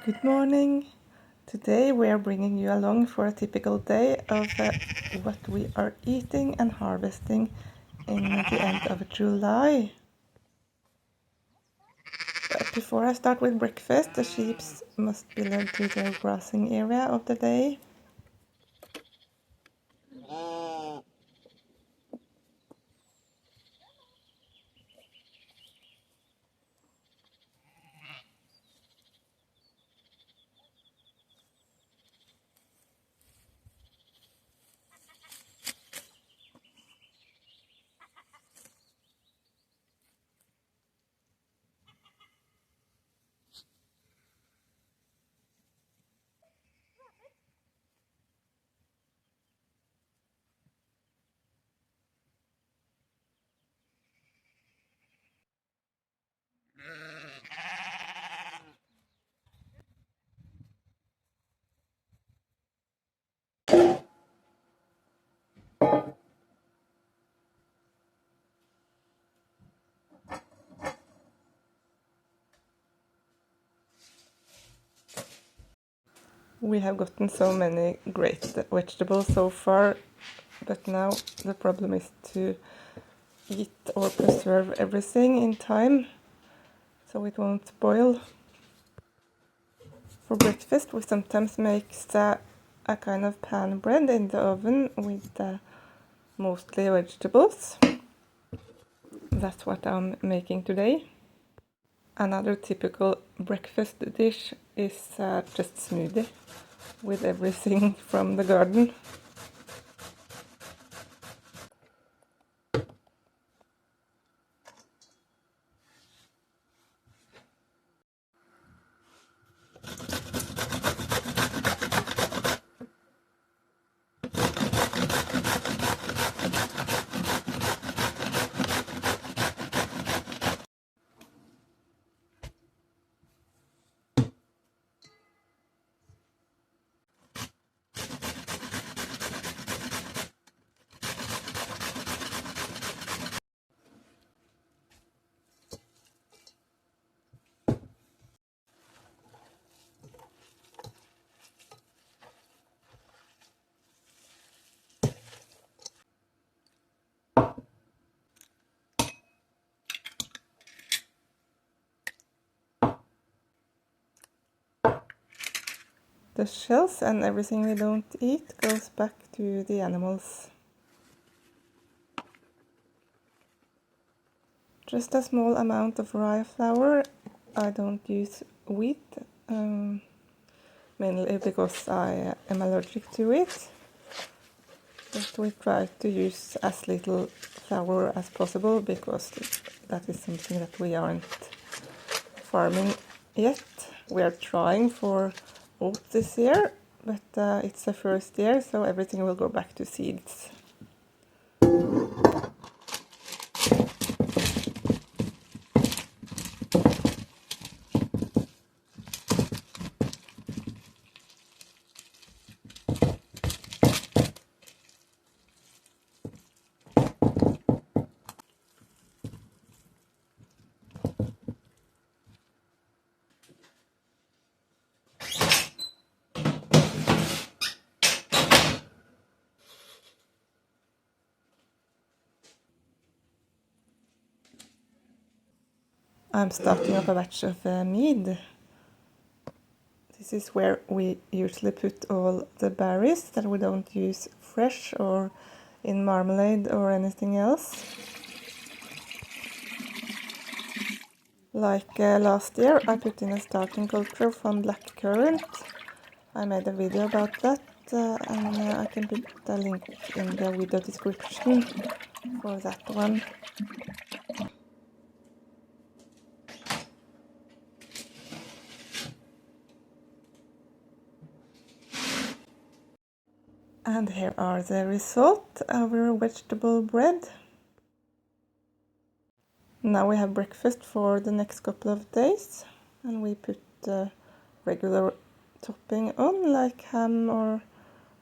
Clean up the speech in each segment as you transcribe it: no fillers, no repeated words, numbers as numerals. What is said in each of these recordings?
Good morning. Today we are bringing you along for a typical day of what we are eating and harvesting in the end of July. But before I start with breakfast, the sheep must be led to their grazing area of the day. We have gotten so many great vegetables so far, but now the problem is to eat or preserve everything in time so it won't spoil. For breakfast we sometimes make a kind of pan bread in the oven with mostly vegetables. That's what I'm making today. Another typical breakfast dish is just smoothie with everything from the garden. The shells and everything we don't eat goes back to the animals. Just a small amount of rye flour. I don't use wheat, mainly because I am allergic to it. But we try to use as little flour as possible because that is something that we aren't farming yet. We are trying for oat this year, but it's the first year, so everything will go back to seeds. I'm starting up a batch of mead. This is where we usually put all the berries that we don't use fresh or in marmalade or anything else. Like last year I put in a starting culture from blackcurrant. I made a video about that and I can put the link in the video description for that one. And here are the result, our vegetable bread. Now we have breakfast for the next couple of days, and we put regular topping on, like ham or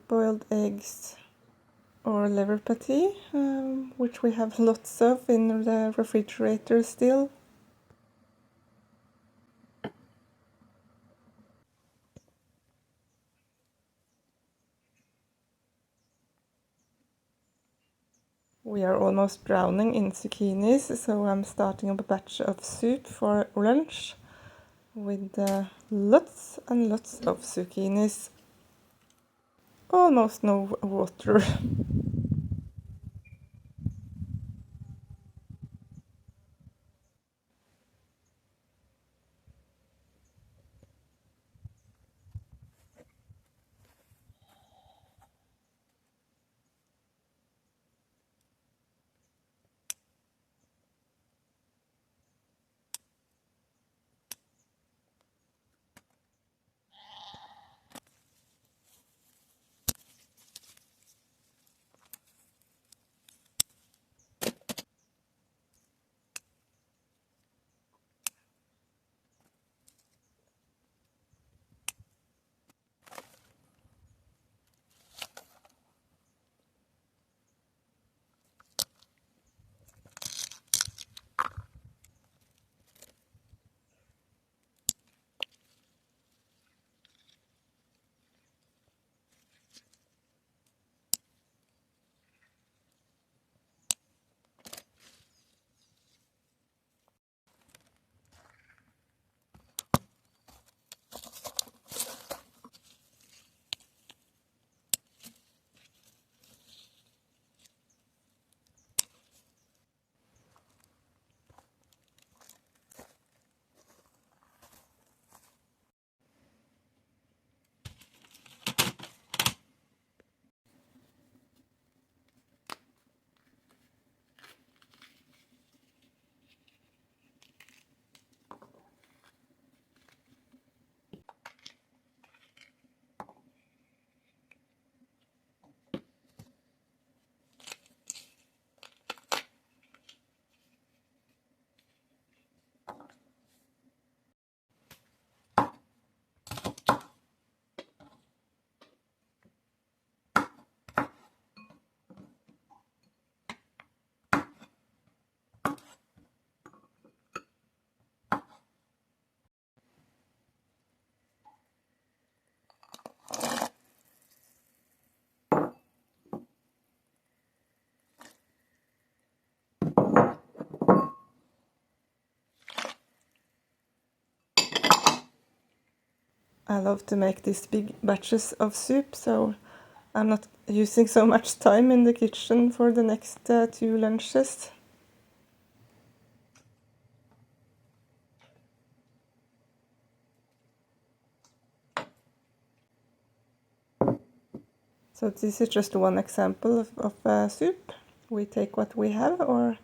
boiled eggs or liver patty, which we have lots of in the refrigerator still. We are almost drowning in zucchinis, so I'm starting up a batch of soup for lunch with lots and lots of zucchinis. Almost no water. I love to make these big batches of soup, so I'm not using so much time in the kitchen for the next 2 lunches. So this is just one example of soup. We take what we have or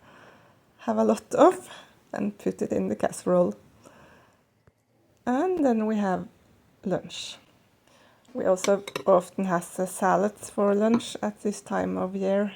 have a lot of and put it in the casserole. And then we have lunch. We also often have salads for lunch at this time of year.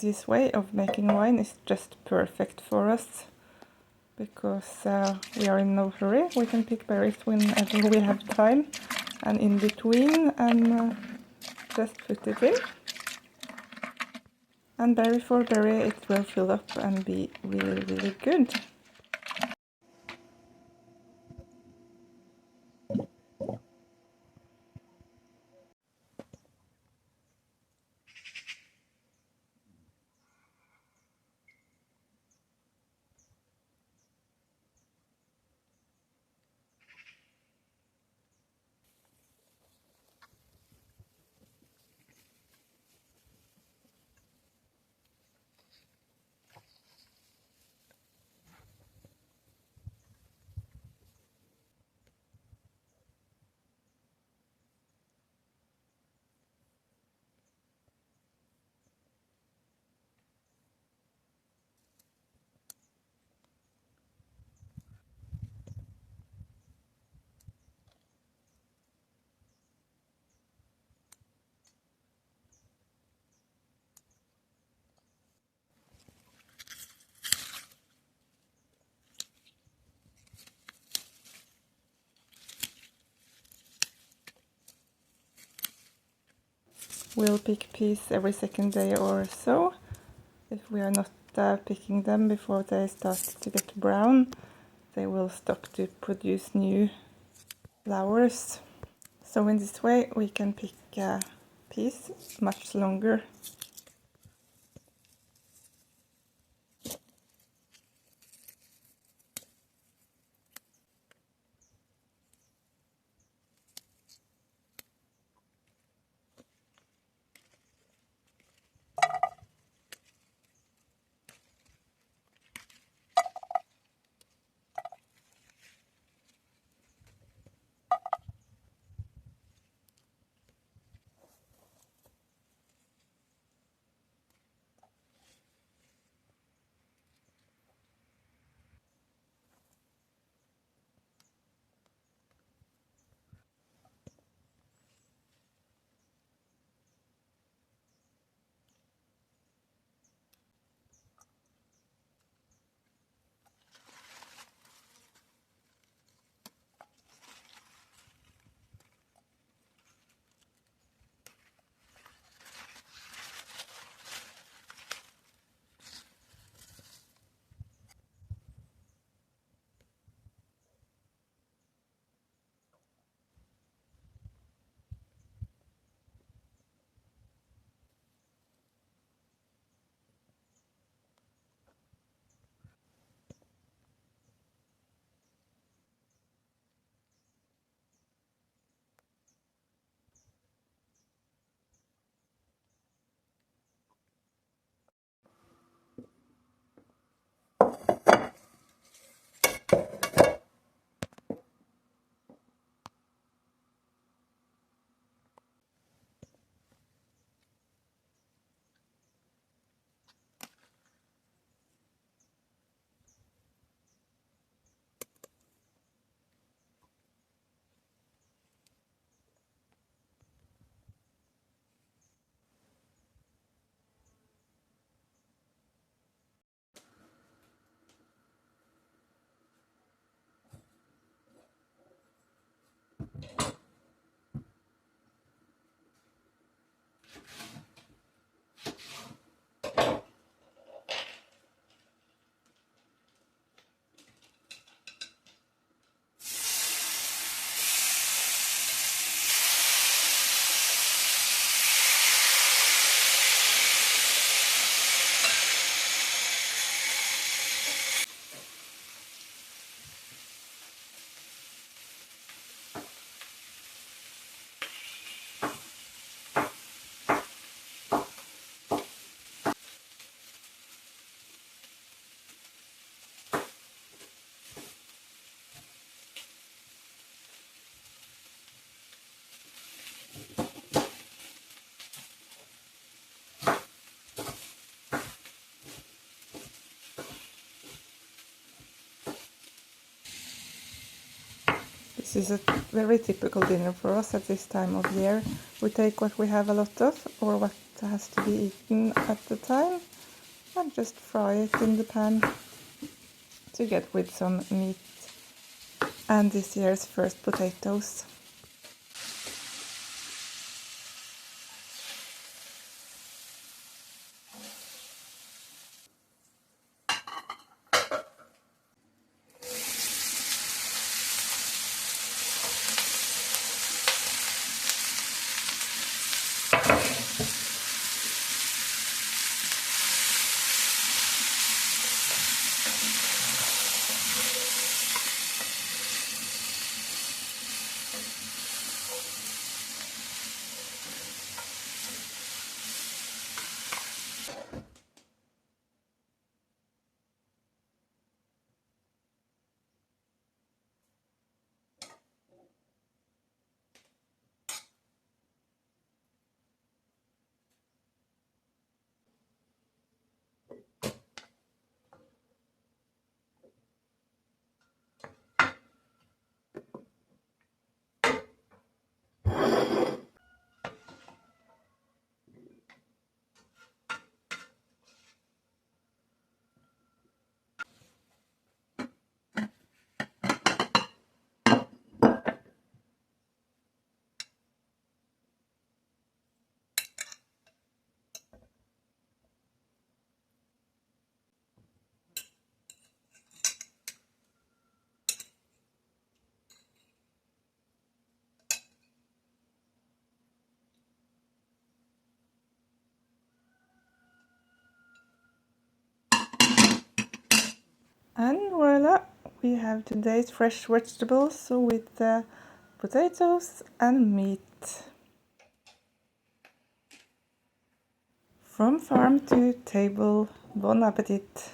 this way of making wine is just perfect for us, because we are in no hurry. We can pick berries whenever we have time and in between, and just put it in. And berry for berry it will fill up and be really, really good. We'll pick peas every second day or so. If we are not picking them before they start to get brown, they will stop to produce new flowers. So in this way we can pick peas much longer. This is a very typical dinner for us at this time of year. We take what we have a lot of, or what has to be eaten at the time, and just fry it in the pan to get with some meat and this year's first potatoes. And voila, we have today's fresh vegetables with potatoes and meat. From farm to table, bon appetit!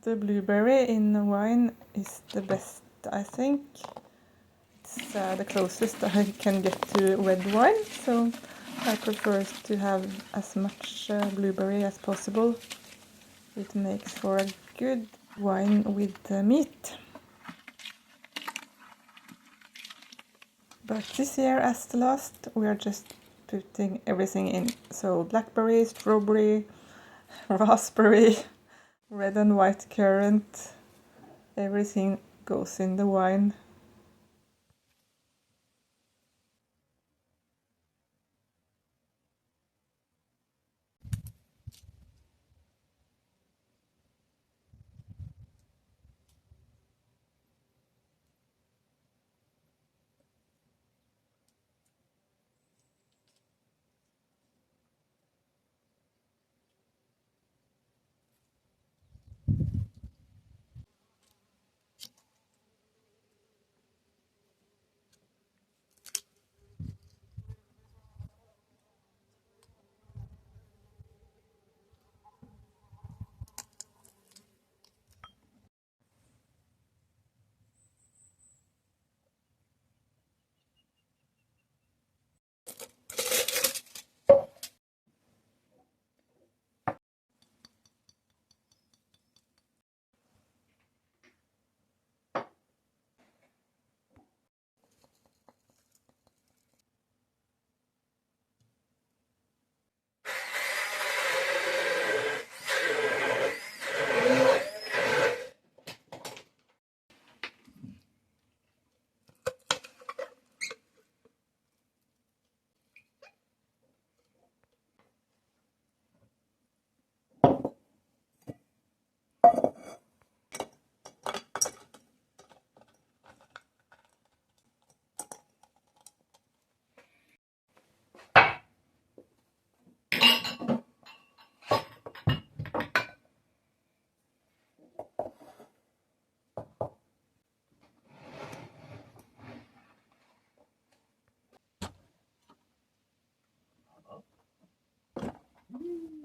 The blueberry in the wine is the best, I think. It's the closest I can get to red wine, so I prefer to have as much blueberry as possible. It makes for a good wine with meat. But this year, as the last, we are just putting everything in. So blackberry, strawberry, raspberry, red and white currant, everything goes in the wine.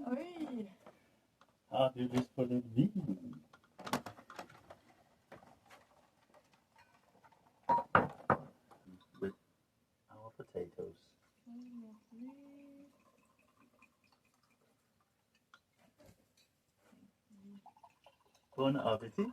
Oj! Har du lust på lite vin? With our potatoes. Bon appetit.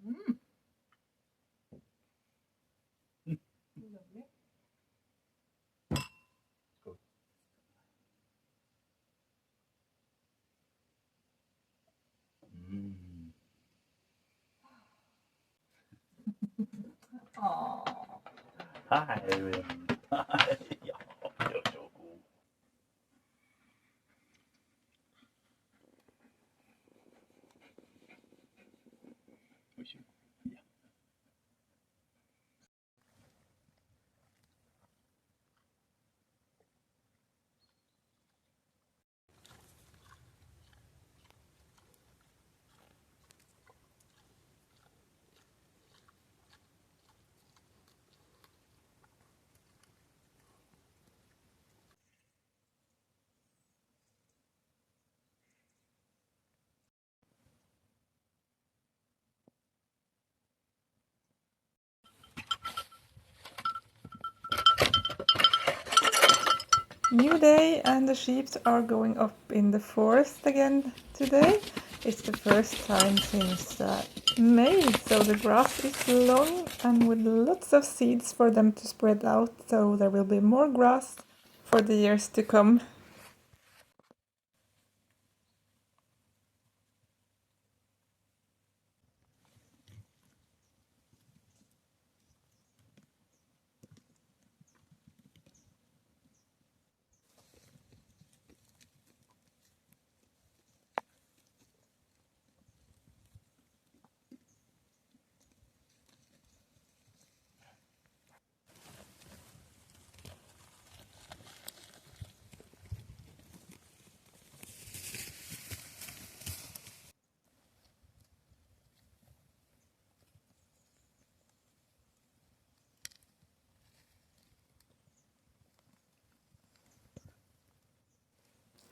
Mm. Hej, ven. Hej. Ja, det var så god. Ja. New day, and the sheep are going up in the forest again today. It's the first time since May, so the grass is long and with lots of seeds for them to spread out, so there will be more grass for the years to come.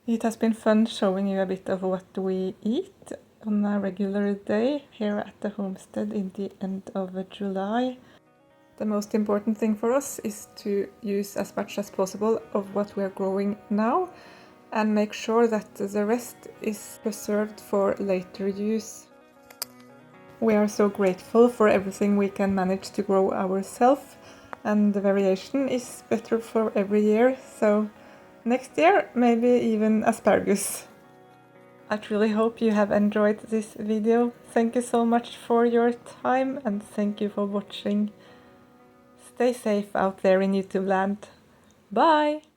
It has been fun showing you a bit of what we eat on a regular day here at the homestead in the end of July. The most important thing for us is to use as much as possible of what we are growing now and make sure that the rest is preserved for later use. We are so grateful for everything we can manage to grow ourselves, and the variation is better for every year, so next year maybe even asparagus. I truly hope you have enjoyed this video. Thank you so much for your time and thank you for watching. Stay safe out there in YouTube land. Bye!